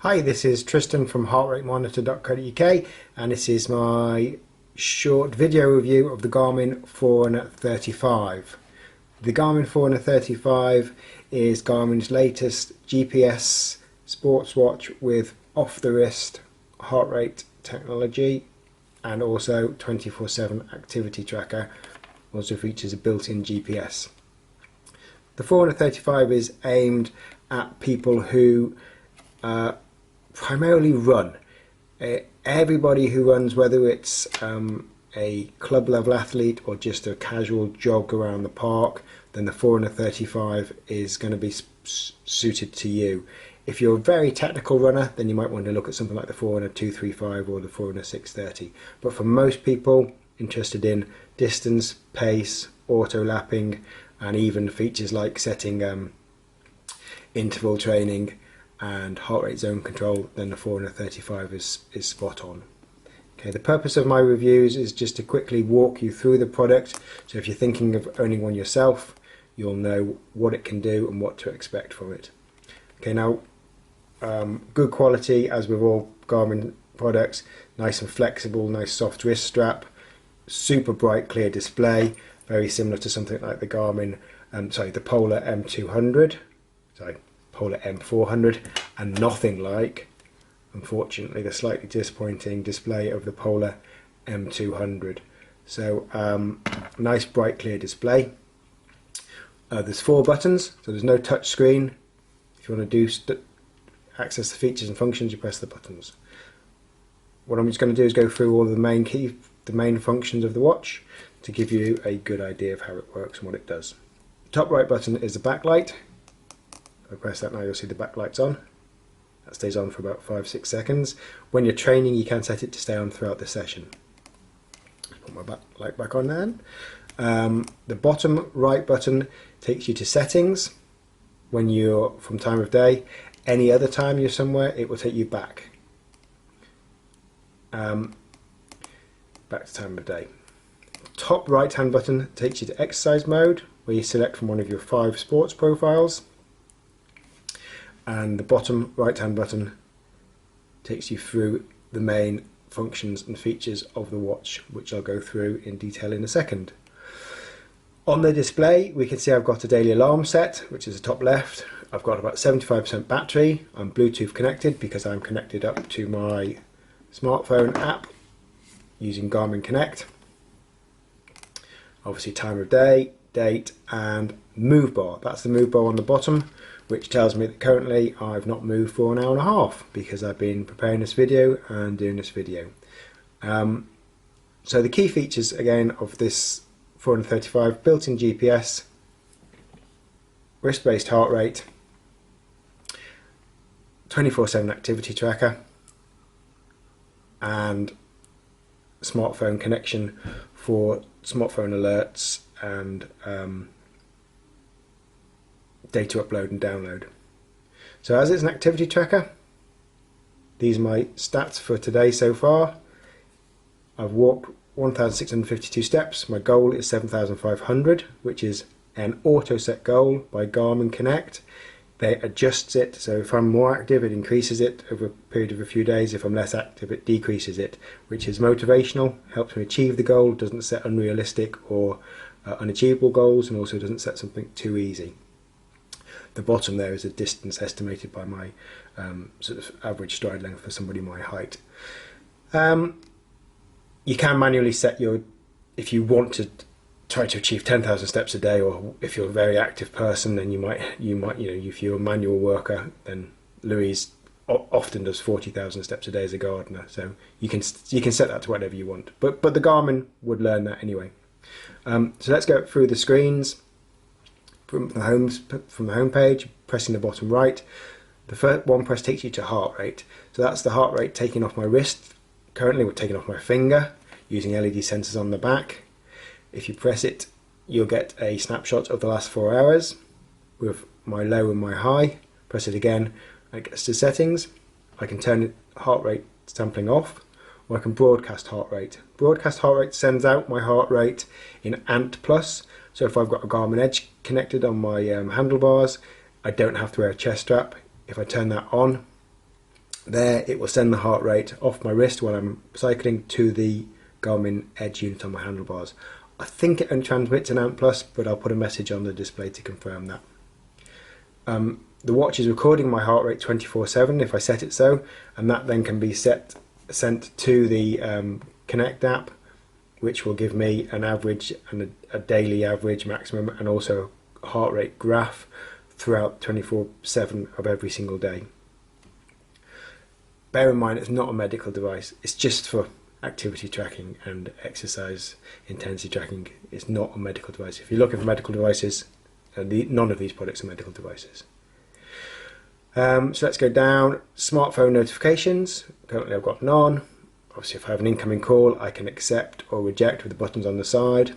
Hi, this is Tristan from heartratemonitor.co.uk and this is my short video review of the Garmin Forerunner 35. The Garmin Forerunner 35 is Garmin's latest GPS sports watch with off-the-wrist heart rate technology and also 24/7 activity tracker. Also features a built-in GPS. The Forerunner 35 is aimed at people who primarily run. Everybody who runs, whether it's a club level athlete or just a casual jog around the park, then the Forerunner 35 is going to be suited to you. If you're a very technical runner, then you might want to look at something like the Forerunner 235 or the Forerunner 630. But for most people interested in distance, pace, auto lapping, and even features like setting interval training and heart rate zone control, then the Forerunner 35 is spot on. Okay, the purpose of my reviews is just to quickly walk you through the product, so if you're thinking of owning one yourself, you'll know what it can do and what to expect from it. Okay, now good quality, as with all Garmin products, nice and flexible, nice soft wrist strap, super bright clear display, very similar to something like the Garmin, the Polar M200, Polar M400, and nothing like, unfortunately, the slightly disappointing display of the Polar M200. So nice bright clear display. There's 4 buttons, so there's no touch screen. If you want to access the features and functions, you press the buttons. What I'm just going to do is go through all of the main functions of the watch to give you a good idea of how it works and what it does. The top right button is the backlight. If I press that now, you'll see the backlight's on. That stays on for about 5-6 seconds. When you're training, you can set it to stay on throughout the session. Put my backlight back on then. The bottom right button takes you to settings. When you're from time of day, any other time you're somewhere, it will take you back. Back to time of day. Top right hand button takes you to exercise mode, where you select from one of your 5 sports profiles. And the bottom right hand button takes you through the main functions and features of the watch, which I'll go through in detail in a second. On the display, we can see I've got a daily alarm set, which is the top left. I've got about 75% battery. I'm Bluetooth connected because I'm connected up to my smartphone app using Garmin Connect. Obviously time of day, date, and move bar. That's the move bar on the bottom, which tells me that currently I've not moved for an hour and a half because I've been preparing this video and doing this video. So the key features again of this 435: built-in GPS, wrist-based heart rate, 24/7 activity tracker, and smartphone connection for smartphone alerts and data upload and download. So as it's an activity tracker, these are my stats for today so far. I've walked 1,652 steps. My goal is 7,500, which is an auto set goal by Garmin Connect. They adjust it, so if I'm more active it increases it over a period of a few days. If I'm less active it decreases it, which is motivational, helps me achieve the goal, doesn't set unrealistic or unachievable goals, and also doesn't set something too easy. The bottom there is a distance estimated by my sort of average stride length for somebody my height. You can manually set if you want to try to achieve 10,000 steps a day, or if you're a very active person, then you might, if you're a manual worker, then Louise often does 40,000 steps a day as a gardener. So you can set that to whatever you want. But the Garmin would learn that anyway. So let's go through the screens. From the home page, pressing the bottom right, the first one press takes you to heart rate. So that's the heart rate taken off my wrist. Currently we're taking off my finger using LED sensors on the back. If you press it, you'll get a snapshot of the last 4 hours with my low and my high. Press it again, and it gets to settings. I can turn heart rate sampling off, or I can broadcast heart rate. Broadcast heart rate sends out my heart rate in Ant Plus. So if I've got a Garmin Edge connected on my handlebars, I don't have to wear a chest strap. If I turn that on, There it will send the heart rate off my wrist while I'm cycling to the Garmin Edge unit on my handlebars. I think it only transmits an amp plus, but I'll put a message on the display to confirm that. The watch is recording my heart rate 24/7 if I set it so, and that then can be sent to the Connect app, which will give me an average and a daily average maximum, and also a heart rate graph throughout 24/7 of every single day. Bear in mind, it's not a medical device. It's just for activity tracking and exercise intensity tracking. It's not a medical device. If you're looking for medical devices, none of these products are medical devices. So let's go down. Smartphone notifications. Currently I've got none. Obviously, if I have an incoming call, I can accept or reject with the buttons on the side.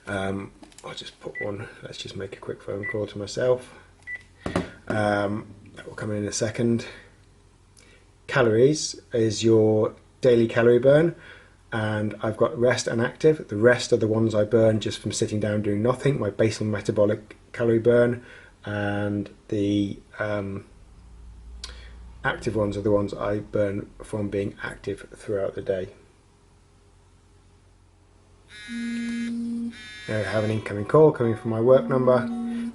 I'll just put one. Let's just make a quick phone call to myself. That will come in a second. Calories is your daily calorie burn, and I've got rest and active. The rest are the ones I burn just from sitting down doing nothing, my basal metabolic calorie burn, and the active ones are the ones I burn from being active throughout the day. Now I have an incoming call coming from my work number,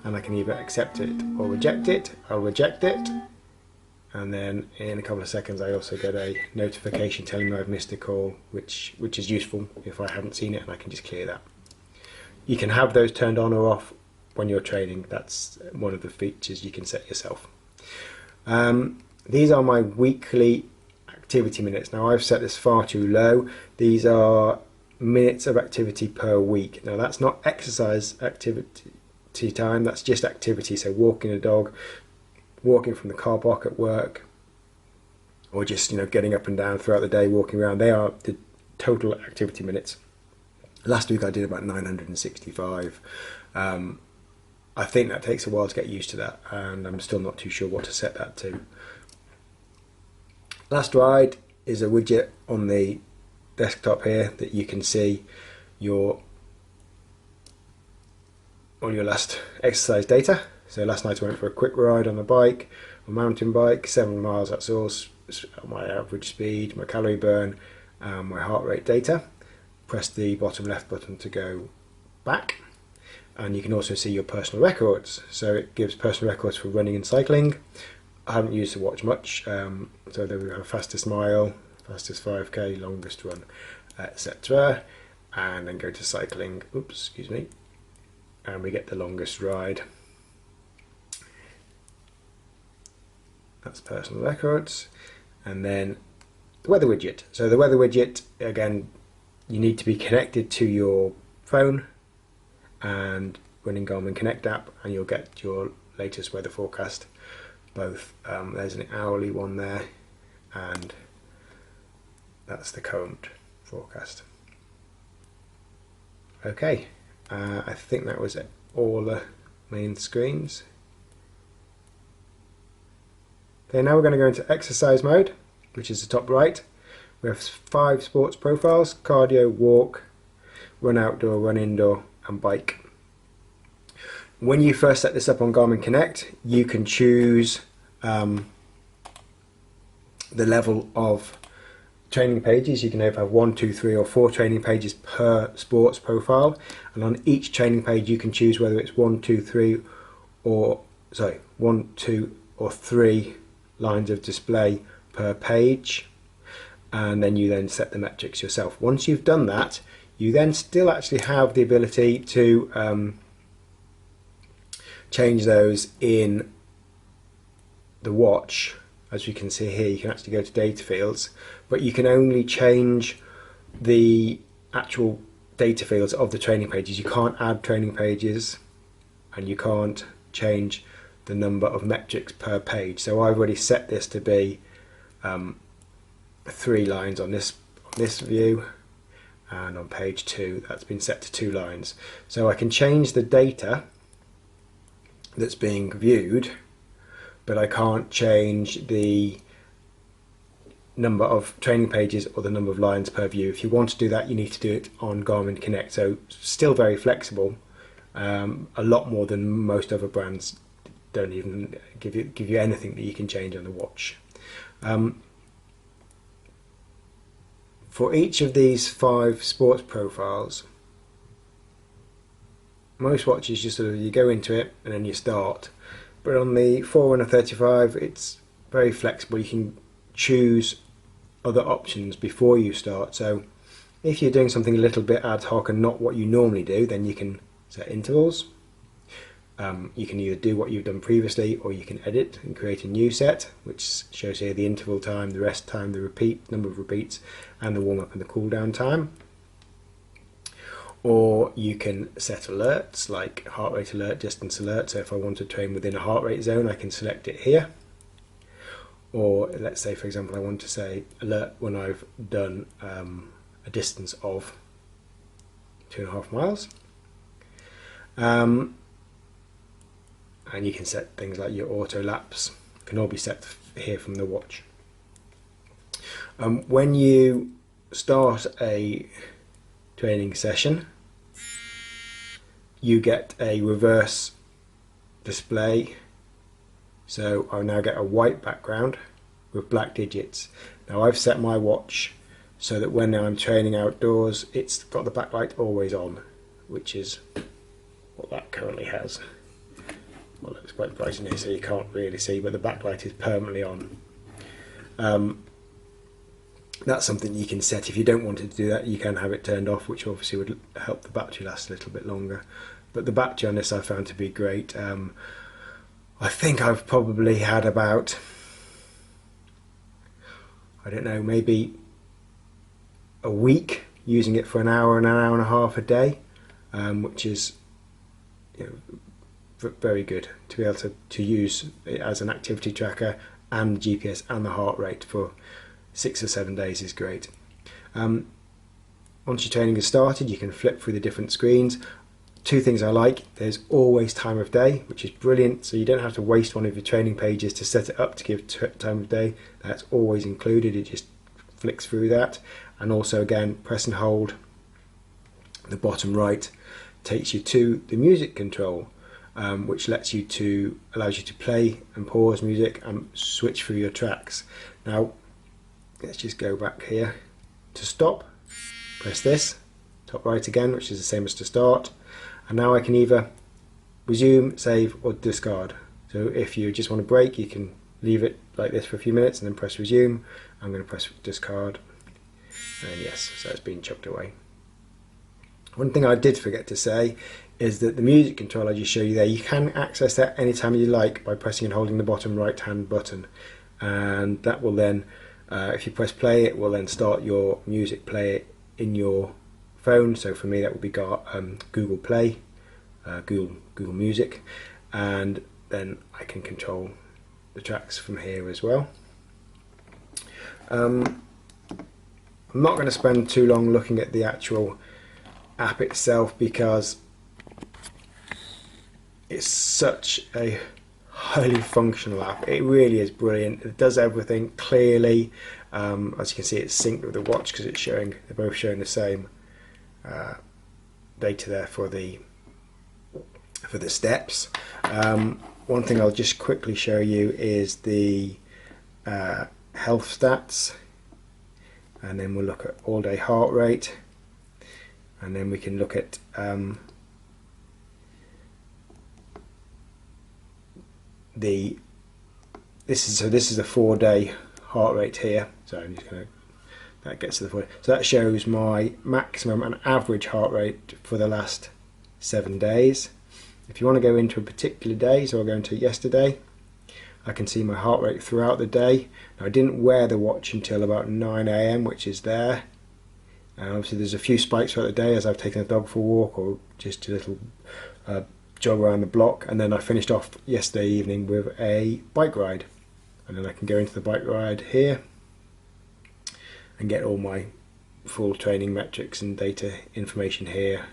and I can either accept it or reject it. I'll reject it, and then in a couple of seconds I also get a notification telling me I've missed a call, which is useful if I haven't seen it, and I can just clear that. You can have those turned on or off when you're training. That's one of the features you can set yourself. These are my weekly activity minutes. Now I've set this far too low. These are minutes of activity per week. Now that's not exercise activity time, that's just activity. So walking a dog, walking from the car park at work, or just getting up and down throughout the day, walking around. They are the total activity minutes. Last week I did about 965. I think that takes a while to get used to that, and I'm still not too sure what to set that to. Last ride is a widget on the desktop here that you can see all your last exercise data. So last night I went for a quick ride on a bike, a mountain bike, 7 miles, that's all my average speed, my calorie burn, my heart rate data. Press the bottom left button to go back, and you can also see your personal records. So it gives personal records for running and cycling. I haven't used the watch much, so there we go, fastest mile, fastest 5k, longest run, etc. And then go to cycling, and we get the longest ride. That's personal records. And then the weather widget. So the weather widget, again, you need to be connected to your phone and running Garmin Connect app, and you'll get your latest weather forecast. Both, there's an hourly one there, and that's the current forecast. Okay, I think that was all the main screens. Okay, now we're going to go into exercise mode, which is the top right. We have 5 sports profiles: cardio, walk, run outdoor, run indoor, and bike. When you first set this up on Garmin Connect, you can choose the level of training pages. You can either have 1, 2, 3 or 4 training pages per sports profile, and on each training page you can choose whether it's 1, 2, 3 or 1, 2 or 3 lines of display per page, and then you then set the metrics yourself. Once you've done that, you then still actually have the ability to change those in the watch. As you can see here, you can actually go to data fields, but you can only change the actual data fields of the training pages. You can't add training pages, and you can't change the number of metrics per page. So I've already set this to be 3 lines on this view, and on page 2 that's been set to 2 lines. So I can change the data that's being viewed, but I can't change the number of training pages or the number of lines per view. If you want to do that, you need to do it on Garmin Connect. So still very flexible, a lot more than most other brands don't even give you anything that you can change on the watch. For each of these 5 sports profiles, most watches just sort of, you go into it and then you start. But on the Forerunner 35, it's very flexible. You can choose other options before you start. So if you're doing something a little bit ad hoc and not what you normally do, then you can set intervals. You can either do what you've done previously, or you can edit and create a new set, which shows here the interval time, the rest time, the repeat number of repeats, and the warm-up and the cool-down time. Or you can set alerts like heart rate alert, distance alert. So if I want to train within a heart rate zone, I can select it here. Or let's say, for example, I want to say alert when I've done a distance of 2.5 miles. And you can set things like your auto laps, can all be set here from the watch. When you start a training session, you get a reverse display. So I now get a white background with black digits. Now I've set my watch so that when I'm training outdoors, it's got the backlight always on, which is what that currently has. Well, it's quite bright in here, so you can't really see, but the backlight is permanently on. That's something you can set. If you don't want it to do that, you can have it turned off, which obviously would help the battery last a little bit longer. But the battery on this I found to be great. I think I've probably had about, I don't know, maybe a week using it for an hour and a half a day, which is, you know, very good to be able to use it as an activity tracker and GPS and the heart rate for 6 or 7 days is great. Once your training has started, you can flip through the different screens. 2 things I like: there's always time of day, which is brilliant, so you don't have to waste one of your training pages to set it up to give time of day. That's always included, it just flicks through that. And also, again, press and hold the bottom right takes you to the music control, which allows you to play and pause music and switch through your tracks. Now let's just go back here to stop, press this, top right again, which is the same as to start, and now I can either resume, save, or discard. So if you just want to break, you can leave it like this for a few minutes and then press resume. I'm going to press discard, and yes, so it's been chucked away. One thing I did forget to say is that the music control I just showed you there, you can access that anytime you like by pressing and holding the bottom right hand button, and that will then, if you press play, it will then start your music player in your phone. So for me that would be Google Play, Google Music, and then I can control the tracks from here as well. I'm not going to spend too long looking at the actual app itself because it's such a highly functional app. It really is brilliant. It does everything clearly. As you can see, it's synced with the watch because it's showing, they're both showing the same data there for the steps. One thing I'll just quickly show you is the health stats, and then we'll look at all-day heart rate, and then we can look at this is a 4-day heart rate here. So I'm just going to, that gets to the 4. So that shows my maximum and average heart rate for the last 7 days. If you want to go into a particular day, so I'll go into yesterday, I can see my heart rate throughout the day. Now I didn't wear the watch until about 9 AM, which is there. Obviously there's a few spikes throughout the day as I've taken a dog for a walk or just a little jog around the block, and then I finished off yesterday evening with a bike ride, and then I can go into the bike ride here and get all my full training metrics and data information here,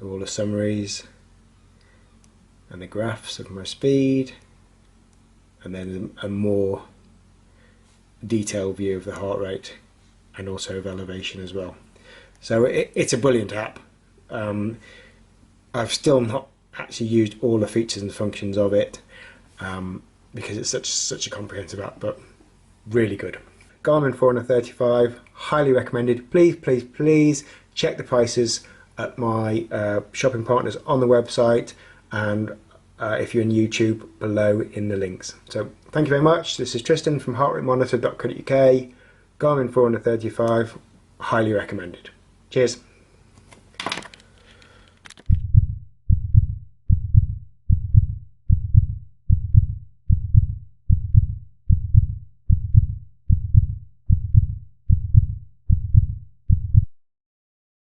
all the summaries and the graphs of my speed, and then a more detailed view of the heart rate and also of elevation as well. So it's a brilliant app. I've still not actually used all the features and functions of it. because it's such a comprehensive app, but really good. Garmin Forerunner 35, highly recommended. Please check the prices at my shopping partners on the website, and if you're in YouTube, below in the links. So thank you very much. This is Tristan from heartratemonitor.co.uk. Garmin Forerunner 35, highly recommended. Cheers.